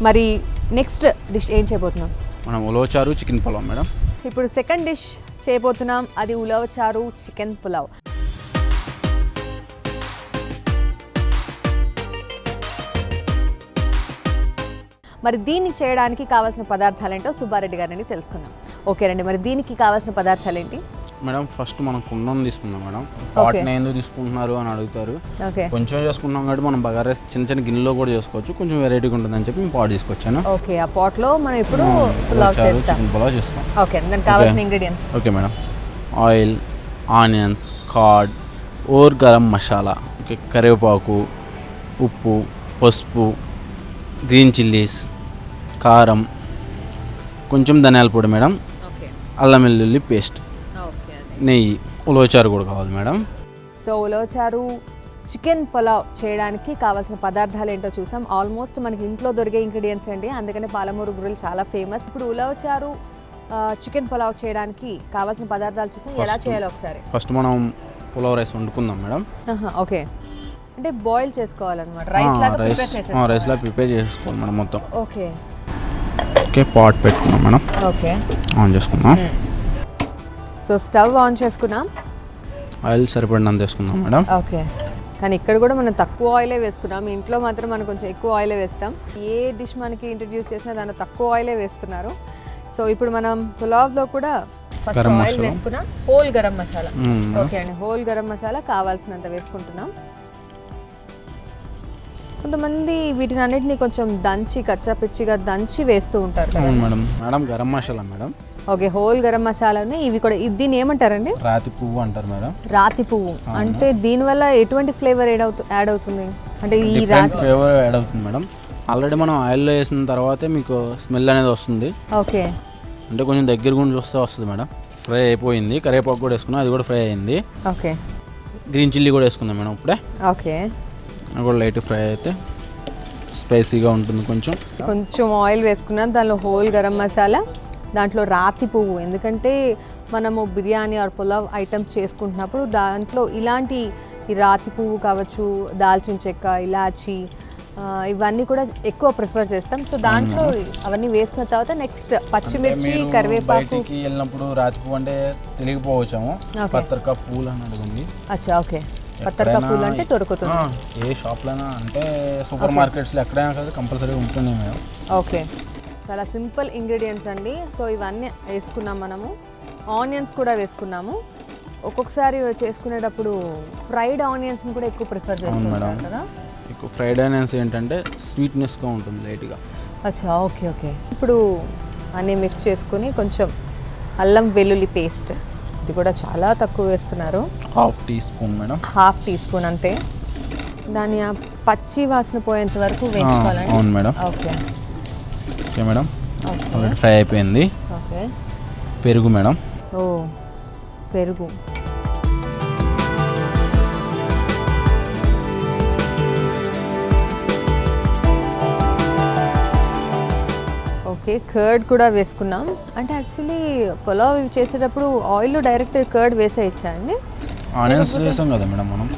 మరి next dish ఏం చేయబోతున్నాం? మనం ఉలవచారు చికెన్ పులావ్ మేడం. ఇప్పుడు సెకండ్ డిష్ చేయబోతున్నాం, అది ఉలవచారు చికెన్ పులావ్. మరి దీన్ని చేయడానికి కావాల్సిన పదార్థాలు ఏంటో సుబ్బారెడ్డి గారిని తెలుసుకుందాం. ఓకేనండి, మరి దీనికి కావాల్సిన పదార్థాలు ఏంటి మేడం? ఫస్ట్ మనం కుండం తీసుకుందాం మేడం. పాట్ని ఎందుకు తీసుకుంటున్నారు అని అడుగుతారు. కొంచెం చేసుకుంటున్నాం కాబట్టి మనం బగారా రైస్ చిన్న చిన్న గిన్నెలో కూడా చేసుకోవచ్చు, కొంచెం వెరైటీగా ఉంటుందని చెప్పి పాట్ తీసుకొచ్చాను. ఓకే, ఆ పాట్లో మనం ఇప్పుడు పులావ్ చేస్తాం, చికెన్ పులావ్ చేస్తాం. ఓకే, దానికి కావాల్సిన ingredients. Okay madam, oil, onions, curd, or garam masala, okay, కరివేపాకు, ఉప్పు, పసుపు, గ్రీన్ చిల్లీస్, కారం, కొంచెం ధనియాల పొడి మేడం, అల్లం వెల్లుల్లి పేస్ట్, నెయ్యి, ఉలవచారు కూడా కావాలి మేడం. సో ఉలవచారు చికెన్ పులావ్ చేయడానికి కావాల్సిన పదార్థాలు ఏంటో చూసాం. ఆల్మోస్ట్ మనకి ఇంట్లో దొరికే ఇంగ్రీడియంట్స్ అండి, అందుకని పాలమూరు గుర్రెలు చాలా ఫేమస్. ఇప్పుడు ఉలవచారు చికెన్ పులావ్ చేయడానికి కావాల్సిన పదార్థాలు చూసాం. ఎలా చేయాలో ఒకసారి ఫస్ట్ మనం పులావ్ రైస్ వండుకుందాం మేడం. ఓకే, అంటే బాయిల్ చేసుకోవాలన్నమాట, రైస్ లాగా ప్రిపేర్ చేసుకోవాలి మేడం మొత్తం. ఓకే ఓకే, పాట్ పెట్టుకున్నాం మేడం. ఓకే, ఆన్ చేసుకుందాం. సో స్టవ్ ఆన్ చేసుకున్నాం, ఆయిల్ సరిపడినంత వేసుకుందాం మేడం. ఓకే, కానీ ఇక్కడ కూడా మనం తక్కువ ఆయిలే వేసుకున్నాం. ఇంట్లో మాత్రం మనం కొంచెం ఎక్కువ ఆయిలే వేస్తాం. ఏ డిష్ మనకి ఇంట్రడ్యూస్ చేసినా దాంట్లో తక్కువ ఆయిలే వేస్తున్నారు. సో ఇప్పుడు మనం పులావ్లో కూడా ఫస్ట్ ఆయిల్ వేసుకున్నాం. హోల్ గరం మసాలా, ఓకే అండి, హోల్ గరం మసాలా కావాల్సినంత వేసుకుంటున్నాం. కొంతమంది వీటిని అన్నిటిని కొంచెం దంచి కచ్చా పిచ్చిగా దంచి వేస్తూ ఉంటారు madam. Madam garam masala madam. Okay, whole garam మసాలాని ఇవి కూడా, దీన్ని ఏమంటారండి? రాతి పువ్వు అంటారు మేడం. రాతి పువ్వు అంటే దీనివల్ల ఎటువంటి ఫ్లేవర్ యాడ్ అవుతుంది? అంటే ఈ రాతి ఫ్లేవర్ యాడ్ అవుతుంది మేడం. ఆల్రెడీ మనం ఆయిల్లో వేసిన తర్వాతే మీకు స్మెల్ అనేది వస్తుంది. ఓకే, అంటే కొంచెం దగ్గర గుండి చూస్తే వస్తుంది మేడం. ఫ్రై అయిపోయింది, కరివేపాకు కూడా వేసుకున్నాం, అది కూడా ఫ్రై అయింది. ఓకే, గ్రీన్ చిల్లీ కూడా వేసుకుందాం మేడం ఇప్పుడే. ఓకే, అది కూడా లైట్ ఫ్రై అయితే స్పైసీగా ఉంటుంది. కొంచెం ఆయిల్ వేసుకున్నాం, దానిలో హోల్ గరం మసాలా, దాంట్లో రాతి పువ్వు. ఎందుకంటే మనము బిర్యానీ ఆర్ పులావ్ ఐటమ్స్ చేసుకుంటున్నప్పుడు దాంట్లో ఇలాంటి ఈ రాతి పువ్వు కావచ్చు, దాల్చిన చెక్క, ఇలాచి, ఇవన్నీ కూడా ఎక్కువ ప్రిఫర్ చేస్తాం. సో దాంట్లో అవన్నీ వేసుకున్న తర్వాత నెక్స్ట్ పచ్చిమిర్చి, కరివేపాకు. వెళ్ళినప్పుడు రాతి పువ్వు అంటే తెలియకపోవచ్చాము, పత్రికా పూలు అని అడగండి. అచ్చా, ఓకే, పత్రికా పూలు అంటే దొరుకుతుంది ఏ షాప్లోనా, అంటే సూపర్ మార్కెట్స్లో ఎక్కడైనా కదా కంపల్సరీ ఉంటుంది మేడం. ఓకే, చాలా సింపుల్ ఇంగ్రీడియంట్స్ అండి. సో ఇవన్నీ వేసుకున్నాం మనము. ఆనియన్స్ కూడా వేసుకున్నాము. ఒక్కొక్కసారి చేసుకునేటప్పుడు ఫ్రైడ్ ఆనియన్స్ని కూడా ఎక్కువ ప్రిఫర్ చేస్తున్నాం కదా. ఎక్కువ ఫ్రైడ్ ఆనియన్స్ ఏంటంటే స్వీట్నెస్గా ఉంటుంది లైట్గా. అచ్చా, ఓకే ఓకే. ఇప్పుడు అన్నీ మిక్స్ చేసుకుని కొంచెం అల్లం వెల్లుల్లి పేస్ట్, ఇది కూడా చాలా తక్కువ వేస్తున్నారు, half teaspoon madam. Half teaspoon అంతే. దాని పచ్చి వాసన పోయేంత వరకు వేయించుకోవాలండి. అవును madam. Okay okay madam, already fry అయిపోయింది. ఓకే, పెరుగు మేడం. ఓ, పెరుగు. ఓకే, కర్డ్ కూడా వేసుకున్నాం. అంటే యాక్చువల్లీ పులావ్ ఇవి చేసేటప్పుడు ఆయిల్లో డైరెక్ట్ కర్డ్ వేసేయచ్చా అండి? ఆనియన్స్ వేసాం కదా మేడం మనం.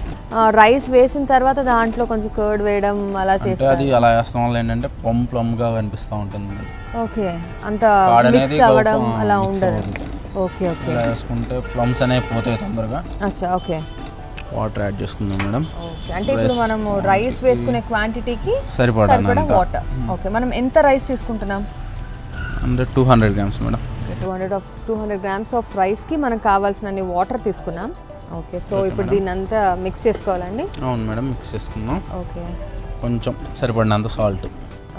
రైస్ వేసిన తర్వాత దాంట్లో కొంచెం కర్డ్ వేయడం అలా చేస్తే అది అలా వేస్తాం వల్ల ఏంటంటే ప్లమ్గా కనిపిస్తూ ఉంటుంది. ఓకే, అంత మిక్స్ అవ్వడం అలా ఉండదు. ఓకే ఓకే, వేసుకుంటే ప్లమ్స్ అనేవి పోతాయి తొందరగా. అచ్చా, ఓకే. వాటర్ యాడ్ చేసుకుందాం మేడం. ఓకే, అంటే ఇప్పుడు మనము రైస్ వేసుకునే క్వాంటిటీకి సరిపడా వాటర్. ఓకే, మనం ఎంత రైస్ తీసుకుంటున్నాం? అంటే 200 గ్రామ్స్ మేడం. 200 గ్రామ్స్ ఆఫ్ రైస్కి మనకు కావాల్సిన వాటర్ తీసుకున్నాం. ఓకే, సో ఇప్పుడు దీన్ని అంతా మిక్స్ చేసుకోవాలండి. అవును మేడం, మిక్స్ చేసుకుందాం. ఓకే, కొంచెం సరిపడినంత సాల్ట్.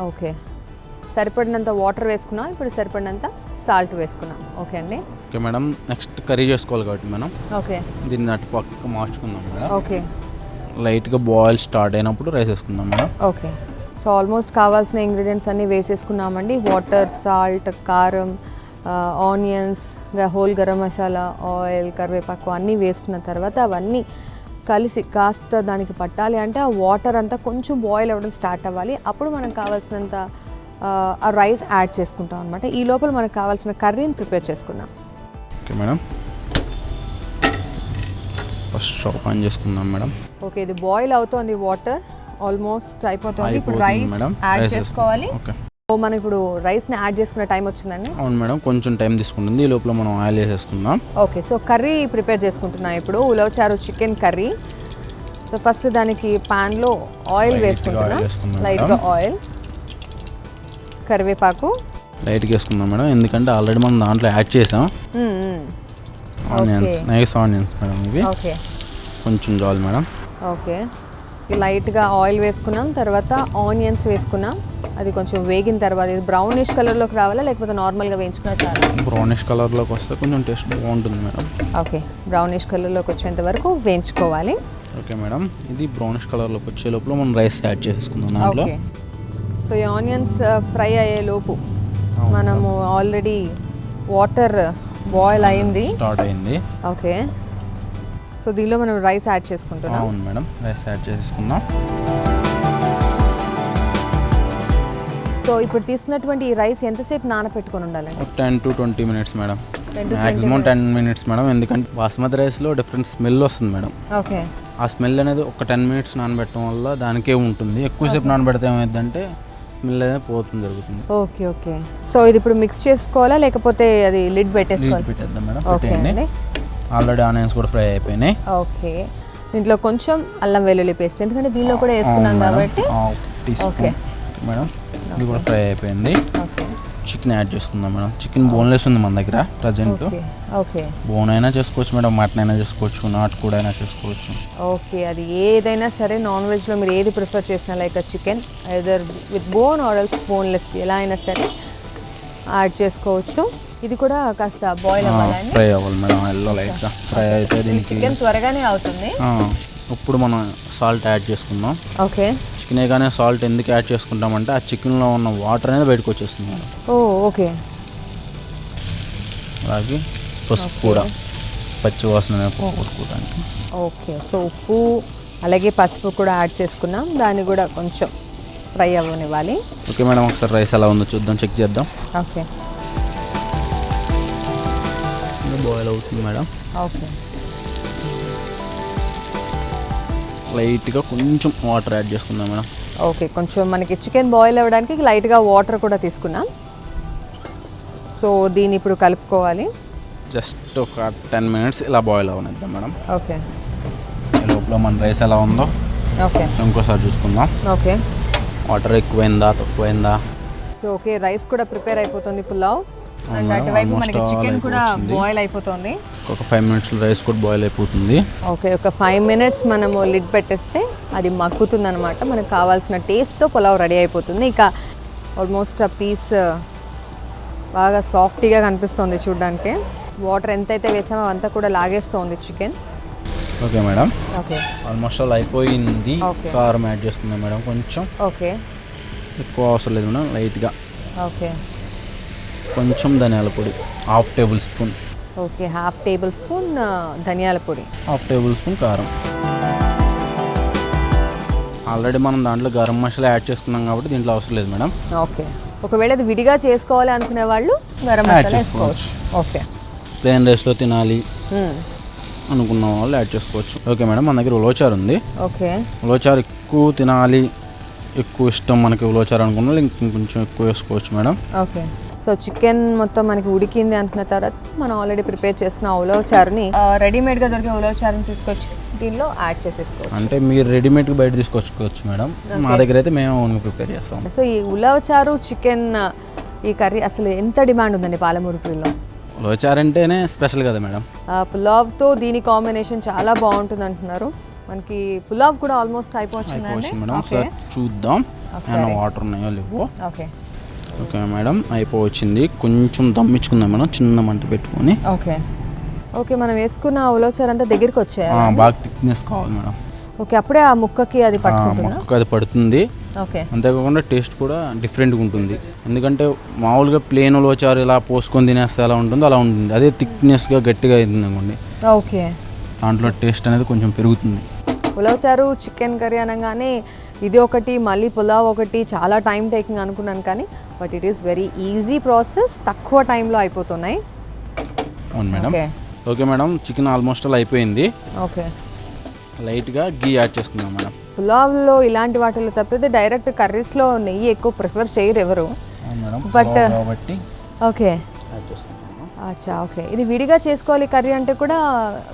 ఓకే, సరిపడినంత వాటర్ వేసుకున్నాం. ఇప్పుడు సరిపడినంత సాల్ట్ వేసుకున్నాం. ఓకే అండి. ఓకే మేడం, నెక్స్ట్ కర్రీ చేసుకోవాలి కాబట్టి మనం ఓకే దీన్ని అటు పక్క మార్చుకుందాం మేడం. ఓకే, లైట్గా బాయిల్ స్టార్ట్ అయినప్పుడు రైస్ వేసుకుందాం మేడం. ఓకే, సో ఆల్మోస్ట్ కావాల్సిన ఇంగ్రీడియంట్స్ అన్నీ వేసేసుకున్నామండి. వాటర్, సాల్ట్, కారం, onions, whole garam masala, oil, కరివేపాకు అన్నీ వేసుకున్న తర్వాత అవన్నీ కలిసి కాస్త దానికి పట్టాలి. అంటే ఆ వాటర్ అంతా కొంచెం బాయిల్ అవ్వడం స్టార్ట్ అవ్వాలి. అప్పుడు మనకు కావాల్సినంత ఆ రైస్ యాడ్ చేసుకుంటాం అనమాట. ఈ లోపల మనకు కావాల్సిన కర్రీని ప్రిపేర్ చేసుకుందాం. Okay madam, first stove on చేసుకుందాం మేడం. ఓకే, ఇది బాయిల్ అవుతోంది, వాటర్ ఆల్మోస్ట్ అయిపోతుంది. ఇప్పుడు రైస్ యాడ్ చేసుకోవాలి. ఓకే, మనం ఇప్పుడు రైస్ని యాడ్ చేసుకునే టైం వచ్చిందండి. అవును మేడం, కొంచెం టైం తీసుకుంటుంది. ఈ లోపల మనం ఆయిల్ వేసేసుకుందాం. ఓకే, సో కర్రీ ప్రిపేర్ చేసుకుంటున్నాం ఇప్పుడు. ఉలవచారు చికెన్ కర్రీ. సో ఫస్ట్ దానికి ప్యాన్లో ఆయిల్ వేసుకుంటున్నాం, లైట్గా ఆయిల్, కరివేపాకు లైట్గా వేసుకుందాం మేడం, ఎందుకంటే ఆల్రెడీ మనం దాంట్లో యాడ్ చేసాం ఆనియన్స్, నైస్ ఆనియన్స్ మేడం ఇవి. ఓకే, కొంచెం చాలు మేడం. ఓకే, లైట్గా ఆయిల్ వేసుకున్నాం, తర్వాత ఆనియన్స్ వేసుకున్నాం. అది కొంచెం వేగిన తర్వాత ఇది బ్రౌనిష్ కలర్లోకి రావాలా లేకపోతే నార్మల్గా వేయించుకున్నా చాలా? బ్రౌనిష్ కలర్లోకి వస్తే కొంచెం టేస్ట్ బాగుంటుంది మేడం. ఓకే, బ్రౌనిష్ కలర్లోకి వచ్చేంత వరకు వేయించుకోవాలి. ఓకే మేడం, ఇది బ్రౌనిష్ కలర్లోకి వచ్చే లోపల మనం రైస్ యాడ్ చేసుకుందాం దాంట్లో. ఓకే, సో ఈ ఆనియన్స్ ఫ్రై అయ్యే లోపు మనము ఆల్రెడీ వాటర్ బాయిల్ అయింది, స్టార్ట్ అయింది. ఓకే, సో దీనిలో మనం రైస్ యాడ్ చేసుకుంటున్నాం. అవును మేడం, రైస్ యాడ్ చేసుకుందాం. సో ఇప్పుడు తీసుకున్నటువంటి ఈ రైస్ ఎంతసేపు నానపెట్టుకొని ఉండాలండి? 10 to 20 minutes madam, maximum 10 minutes madam. ఎందుకంటే బాస్మతి రైస్లో డిఫరెంట్ స్మెల్ వస్తుంది మేడం. ఓకే, ఆ స్మెల్ అనేది ఒక 10 minutes నానబెట్టడం వల్ల దానికే ఉంటుంది. ఎక్కువసేపు నానబెడితే ఏమైందంటే స్మెల్ అనేది పోతుంది, జరుగుతుంది. ఓకే, ఓకే, సో ఇది ఇప్పుడు మిక్స్ చేసుకోవాలా లేకపోతే అది లిడ్ పెట్టేసుకోవాలి? పెట్టేద్దాం మేడం. ఓకే అండి, ఆల్రెడీ ఆనియన్స్ కూడా ఫ్రై అయిపోయినాయి. ఓకే, దీంట్లో కొంచెం అల్లం వెల్లుల్లి పేస్ట్, ఎందుకంటే దీనిలో కూడా వేసుకున్నాం కాబట్టి. ఓకే మేడం, ఇది కూడా ఫ్రై అయిపోయింది. ఓకే, చికెన్ యాడ్ చేసుకుందాం మేడం. చికెన్ బోన్లెస్ ఉంది మన దగ్గర ప్రజెంట్. ఓకే, బోన్ అయినా చేసుకోవచ్చు మేడం, మటన్ అయినా చేసుకోవచ్చు, నాటుకోడి అయినా చేసుకోవచ్చు. ఓకే, అది ఏదైనా సరే నాన్ వెజ్లో మీరు ఏది ప్రిఫర్ చేసినా, like chicken either with bone or else boneless, ఎలా అయినా సరే యాడ్ చేసుకోవచ్చు. ఇది కూడా కాస్త బాయిల్ అవ్వాలండి, ఫ్రై అవ్వాలి మేడం. ఎల్లో లైట్గా ఫ్రై అయితే దీనికి చికెన్ త్వరగానే అవుతుంది. ఇప్పుడు మనం సాల్ట్ యాడ్ చేసుకుందాం. ఓకే, చికెన్ కానీ సాల్ట్ ఎందుకు యాడ్ చేసుకుంటామంటే ఆ చికెన్లో ఉన్న వాటర్ అనేది బయటకు వచ్చేస్తుంది మేడం. ఓకే, అలాగే పసుపు కూడా పచ్చి వాసన పోగొట్టుకోవడానికి. ఓకే, సో ఉప్పు అలాగే పసుపు కూడా యాడ్ చేసుకున్నాం, దాన్ని కూడా కొంచెం ఫ్రై అవ్వనివ్వాలి. ఓకే మేడం, ఒకసారి రైస్ ఎలా ఉందో చూద్దాం, చెక్ చేద్దాం. ఓకే, బాయిల్ అవుతుంది మేడం. ఓకే, లైట్గా కొంచెం వాటర్ యాడ్ చేసుకుందాం మేడం. ఓకే, కొంచెం మనకి చికెన్ బాయిల్ అవ్వడానికి లైట్గా వాటర్ కూడా తీసుకున్నాం. సో దీన్ని ఇప్పుడు కలుపుకోవాలి. జస్ట్ ఒక 10 minutes ఇలా బాయిల్ అవనిద్దాం మేడం. ఓకే, ఈ లోపల మన రైస్ ఎలా ఉందో ఓకే ఇంకోసారి చూసుకుందాం. ఓకే, వాటర్ ఎక్కువైందా తక్కువైందా. సో ఓకే, రైస్ కూడా ప్రిపేర్ అయిపోతుంది పులావ్, అండ్ అటువైపు మనకి చికెన్ కూడా బాయిల్ అయిపోతుంది. ఒక 5 minutes రైస్ కూడా బాయిల్ అయిపోతుంది. ఓకే, ఒక 5 minutes మనము లిడ్ పెట్టేస్తే అది మగ్గుతుంది అనమాట. మనకు కావాల్సిన టేస్ట్తో పులావ్ రెడీ అయిపోతుంది. ఇక ఆల్మోస్ట్ ఆ పీస్ బాగా సాఫ్టీగా కనిపిస్తుంది చూడడానికి. వాటర్ ఎంతైతే వేసామో అంతా కూడా లాగేస్తుంది chicken. Okay madam, okay, almost all అయిపోయింది. ఓకే, కారం యాడ్ చేసుకుందాం మేడం, కొంచెం. ఓకే, ఎక్కువ అవసరం లేదు మేడం, లైట్గా. ఓకే, కొంచెం ధనియాల పొడి 1/2 tablespoon. ఓకే, 1/2 tablespoon ధనియాల పొడి, 1/2 tablespoon కారం. ఆల్రెడీ మనం దాంట్లో గరం మసాలా యాడ్ చేసుకున్నాం కాబట్టి దీంట్లో అవసరం లేదు మేడం. ఓకే, ఒకవేళ అది విడిగా చేసుకోవాలి అనుకునే వాళ్ళు గరం మసాలా వేసుకోవచ్చు. ఓకే, ప్లేన్ రైస్లో తినాలి అనుకున్న వాళ్ళు యాడ్ చేసుకోవచ్చు. ఓకే మేడం, మన దగ్గర ఉలవచారు ఉంది. ఓకే, ఉలవచారు ఎక్కువ తినాలి, ఎక్కువ ఇష్టం మనకి ఉలవచారు అనుకున్న వాళ్ళు ఇంకొంచెం ఎక్కువ వేసుకోవచ్చు మేడం. ఓకే, సో చికెన్ మొత్తం మనకి ఉడికింది అనుకున్న తర్వాత మనం ఆల్రెడీ ప్రిపేర్ చేసుకున్న ఉలవచారుని రెడీమేడ్గా దొరికే ఉలవచారుని తీసుకొచ్చి దీనిలో యాడ్ చేసేసుకోవచ్చు. అంటే మీరు రెడీమేడ్గా బయట తీసుకొచ్చుకోవచ్చు మేడం, మా దగ్గర అయితే మేము ఓన్గా ప్రిపేర్ చేస్తాం. సో ఈ ఉలవచారు చికెన్ ఈ కర్రీ అసలు ఎంత డిమాండ్ ఉందండి పాలమూరులో? ఉలవచారు అంటేనే స్పెషల్ కదా మేడం. పులావ్తో దీని కాంబినేషన్ చాలా బాగుంటుంది అంటున్నారు. మనకి పులావ్ కూడా ఆల్మోస్ట్ అయిపోవచ్చిందండి మేడం. ఒకసారి చూద్దాం ఏమైనా వాటర్ ఉన్నాయో లేవో. ఓకే, ఓకే మేడం, అయిపోవచ్చింది. కొంచెం దమ్మించుకుందాం మేడం, చిన్న మంట పెట్టుకొని. ఓకే, ఓకే, మనం వేసుకున్న ఉలవచారు అంతా దగ్గరికి వచ్చేయాలి, బాగా థిక్నెస్ కావాలి మేడం. ఓకే, అప్పుడే ఆ ముక్కకి అది పట్టుకుంటుందా? ముక్కకి అది పడుతుంది. ఓకే, అంతేకాకుండా టేస్ట్ కూడా డిఫరెంట్గా ఉంటుంది. ఎందుకంటే మామూలుగా ప్లేన్ ఉలవచారు ఇలా పోసుకొని తినేస్తే ఎలా ఉంటుందో అలా ఉంటుంది. అదే థిక్నెస్గా గట్టిగా అవుతుంది అనుకోండి, ఓకే, దాంట్లో టేస్ట్ అనేది కొంచెం పెరుగుతుంది. ఉలవచారు చికెన్ కర్రీ అనగానే ఇది ఒకటి, మళ్ళీ పులావ్ ఒకటి, చాలా టైం టేకింగ్ అనుకున్నాను, కానీ but it is very easy process, తక్కువ టైంలో అయిపోతున్నాయి. అవును madam. Okay madam, chicken almost అలా అయిపోయింది. ఓకే, లైట్గా గీ యాడ్ చేసుకుందాం మేడం. పులావ్లో ఇలాంటి వాటిలో తప్పితే డైరెక్ట్ కర్రీస్లో నెయ్యి ఎక్కువ ప్రిఫర్ చేయరు ఎవరు. మేడం బట్ కాబట్టి ఓకే యాడ్ చేసుకుంటాము. అచ్చా ఓకే. ఇది విడిగా చేసుకోవాలి కర్రీ అంటే కూడా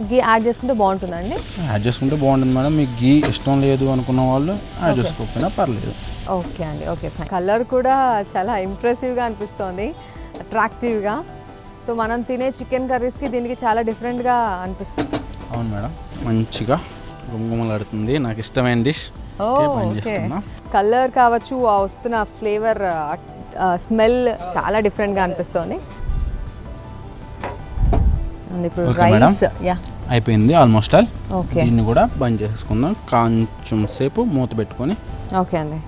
గీ యాడ్ చేసుకుంటే బాగుంటుందండి? యాడ్ చేసుకుంటే బాగుంటుంది మేడం. మీకు గీ ఇష్టం లేదు అనుకున్న వాళ్ళు యాడ్ చేసుకోకపోయినా పర్లేదు. ఓకే అండి, ఓకే ఫైన్. కలర్ కూడా చాలా ఇంప్రెసివ్గా అనిపిస్తుంది, అట్రాక్టివ్గా. సో మనం తినే చికెన్ కర్రీస్కి దీనికి చాలా డిఫరెంట్గా అనిపిస్తుంది. అవును మేడం, మంచిగా గుమగుమలాడుతుంది. నాకు ఇష్టమైన డిష్. ఓకే, కలర్ కావచ్చు, ఆ వస్తున్న ఫ్లేవర్, స్మెల్ చాలా డిఫరెంట్గా అనిపిస్తుంది. ఇప్పుడు రైస్ అయిపోయింది ఆల్మోస్ట్ ఆల్. ఓకే, దీన్ని కూడా బంద్ చేసుకుందాం కొంచెం సేపు మూత పెట్టుకొని. ఓకే అండి.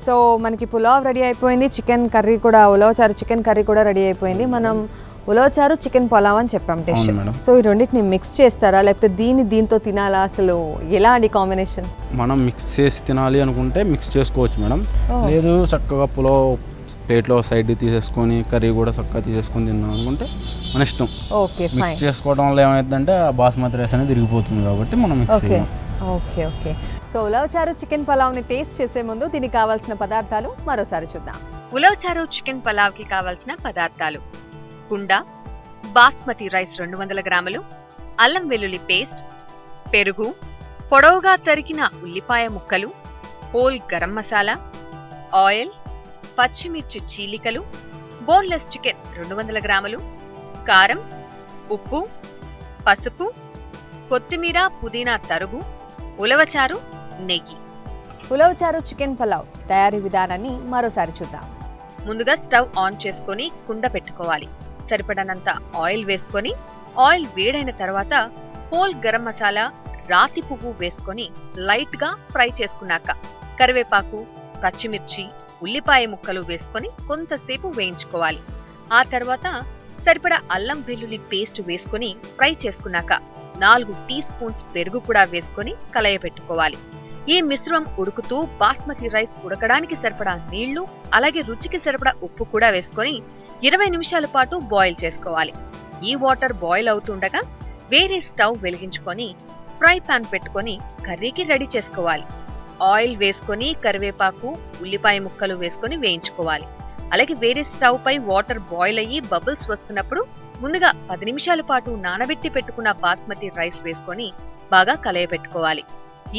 సో మనకి పులావ్ రెడీ అయిపోయింది, చికెన్ కర్రీ కూడా, ఉలవచారు చికెన్ కర్రీ కూడా రెడీ అయిపోయింది. మనం ఉలవచారు చికెన్ పులావ్ అని చెప్పాం డిష్. సో ఈ రెండింటిని మిక్స్ చేస్తారా, లేకపోతే దీంతో తినాలా, అసలు ఎలా అండి కాంబినేషన్? మనం మిక్స్ చేసి తినాలి అనుకుంటే మిక్స్ చేసుకోవచ్చు మేడం. లేదు చక్కగా పులావ్ ప్లేట్లో సైడ్ తీసేసుకొని కర్రీ కూడా చక్కగా తీసేసుకొని తిన్నాం అనుకుంటే మన ఇష్టం. Okay fine. మిక్స్ చేసుకోవడం వల్ల ఏమైందంటే ఆ బాస్మతి రైస్ అనేది తిరిగిపోతుంది కాబట్టి మనం మిక్స్ చేయాలి. Okay okay. సో ఉలవచారు చికెన్ పలావ్ని టేస్ట్ చేసే ముందు దీనికి కావాల్సిన పదార్థాలు మరోసారి చూద్దాం. ఉలవచారు చికెన్ పలావ్కి కావాల్సిన పదార్థాలు: కుండ, బాస్మతి రైస్ 200 గ్రాములు, అల్లం వెల్లుల్లి పేస్ట్, పెరుగు, పొడవుగా తరిగిన ఉల్లిపాయ ముక్కలు, హోల్ గరం మసాలా, ఆయిల్, పచ్చిమిర్చి చీలికలు, బోన్లెస్ చికెన్ 200 గ్రాములు, కారం, ఉప్పు, పసుపు, కొత్తిమీర పుదీనా తరుగు, ఉలవచారు, నెయ్యి. ఉలవచారు చికెన్ పలావ్ తయారీ విధానాన్ని మరోసారి చూద్దాం. ముందుగా స్టవ్ ఆన్ చేసుకొని కుండ పెట్టుకోవాలి. సరిపడనంత ఆయిల్ వేసుకొని, ఆయిల్ వేడైన తర్వాత హోల్ గరం మసాలా, రాతి పువ్వు వేసుకొని లైట్ గా ఫ్రై చేసుకున్నాక కరివేపాకు, పచ్చిమిర్చి, ఉల్లిపాయ ముక్కలు వేసుకొని కొంతసేపు వేయించుకోవాలి. ఆ తర్వాత సరిపడా అల్లం వెల్లుల్లి పేస్ట్ వేసుకొని ఫ్రై చేసుకున్నాక 4 టీ స్పూన్స్ పెరుగు కూడా వేసుకొని కలయపెట్టుకోవాలి. ఈ మిశ్రమం ఉడుకుతూ బాస్మతి రైస్ ఉడకడానికి సరిపడా నీళ్లు, అలాగే రుచికి సరిపడా ఉప్పు కూడా వేసుకొని 20 నిమిషాల పాటు బాయిల్ చేసుకోవాలి. ఈ వాటర్ బాయిల్ అవుతుండగా వేరే స్టవ్ వెలిగించుకొని ఫ్రై పాన్ పెట్టుకొని కర్రీకి రెడీ చేసుకోవాలి. ఆయిల్ వేసుకొని కరివేపాకు, ఉల్లిపాయ ముక్కలు వేసుకొని వేయించుకోవాలి. అలాగే వేరే స్టవ్ పై వాటర్ బాయిల్ అయ్యి బబుల్స్ వస్తున్నప్పుడు ముందుగా 10 నిమిషాల పాటు నానబెట్టి పెట్టుకున్న బాస్మతి రైస్ వేసుకొని బాగా కలయపెట్టుకోవాలి.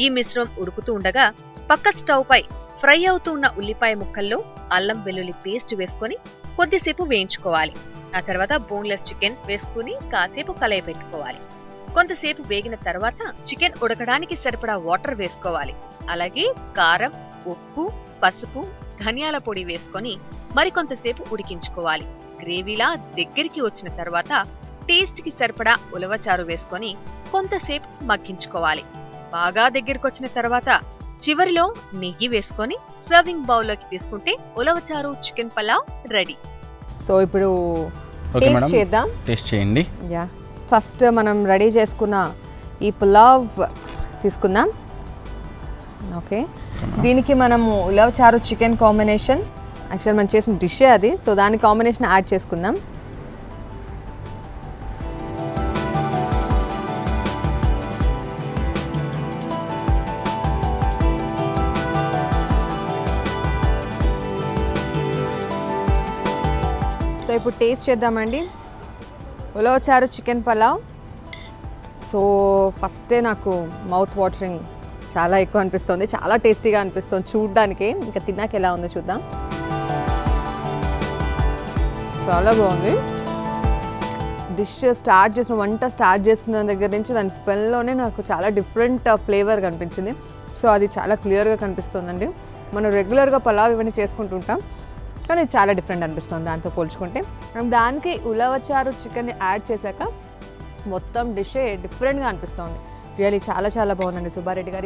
ఈ మిశ్రమం ఉడుకుతూ ఉండగా పక్క స్టవ్ పై ఫ్రై అవుతూ ఉన్న ఉల్లిపాయ ముక్కల్లో అల్లం వెల్లుల్లి పేస్ట్ వేసుకొని కొద్దిసేపు వేయించుకోవాలి. ఆ తర్వాత బోన్లెస్ చికెన్ వేసుకుని కాసేపు కలయపెట్టుకోవాలి. కొంతసేపు వేగిన తర్వాత చికెన్ ఉడకడానికి సరిపడా వాటర్ వేసుకోవాలి. అలాగే కారం, ఉప్పు, పసుపు, ధనియాల పొడి వేసుకొని మరికొంతసేపు ఉడికించుకోవాలి. గ్రేవీలా దగ్గరికి వచ్చిన తర్వాత టేస్ట్ కి సరిపడా ఉలవచారు వేసుకొని కొంతసేపు మగ్గించుకోవాలి. బాగా దగ్గరికి వచ్చిన తర్వాత చివరిలో నెయ్యి వేసుకొని సర్వింగ్ బౌల్లోకి తీసుకుంటే ఉలవచారు చికెన్ పలావ్ రెడీ. సో ఇప్పుడు టేస్ట్ చేద్దాం. టేస్ట్ చేయండి. యా, ఫస్ట్ మనం రెడీ చేసుకున్న ఈ పులావ్ తీసుకుందాం. ఓకే, దీనికి మనము ఉలవచారు చికెన్ కాంబినేషన్, యాక్చువల్ మనం చేసిన డిషే అది, సో దాని కాంబినేషన్ యాడ్ చేసుకుందాం. సో ఇప్పుడు టేస్ట్ చేద్దామండి ఉలవచారు చికెన్ పలావ్. సో ఫస్టే నాకు మౌత్ వాటరింగ్ చాలా ఎక్కువ అనిపిస్తుంది, చాలా టేస్టీగా అనిపిస్తుంది చూడడానికి. ఇంకా తిన్నాక ఎలా ఉందో చూద్దాం. చాలా బాగుంది. డిష్ వంట స్టార్ట్ చేస్తున్న దగ్గర నుంచి దాని స్మెల్లోనే నాకు చాలా డిఫరెంట్ ఫ్లేవర్ కనిపించింది. సో అది చాలా క్లియర్గా కనిపిస్తుందండి. మనం రెగ్యులర్గా పలావ్ ఇవన్నీ చేసుకుంటుంటాం, కానీ చాలా డిఫరెంట్ అనిపిస్తుంది దాంతో పోల్చుకుంటే. మనం దానికి ఉలవచారు చికెన్ని యాడ్ చేశాక మొత్తం డిషే డిఫరెంట్గా అనిపిస్తుంది. రియల్లీ చాలా చాలా బాగుందండి సుబ్బారెడ్డి గారు.